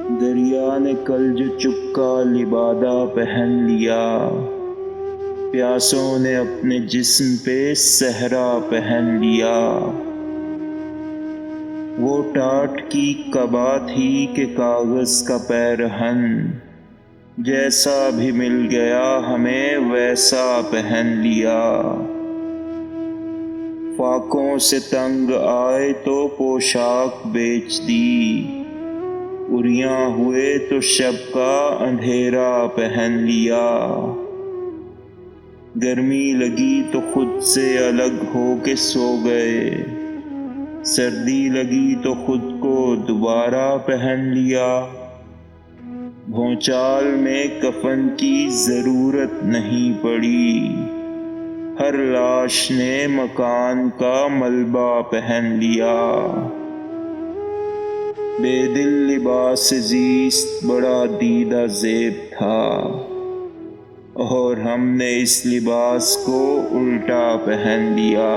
دریا نے کل جو چپکا لبادہ پہن لیا، پیاسوں نے اپنے جسم پہ صحرا پہن لیا۔ وہ ٹاٹ کی قبا تھی کہ کاغذ کا پیرہن، جیسا بھی مل گیا ہمیں ویسا پہن لیا۔ فاقوں سے تنگ آئے تو پوشاک بیچ دی، اریاں ہوئے تو شب کا اندھیرا پہن لیا۔ گرمی لگی تو خود سے الگ ہو کے سو گئے، سردی لگی تو خود کو دوبارہ پہن لیا۔ بھونچال میں کفن کی ضرورت نہیں پڑی، ہر لاش نے مکان کا ملبہ پہن لیا۔ بے دل لباس زیست بڑا دیدہ زیب تھا، اور ہم نے اس لباس کو الٹا پہن لیا۔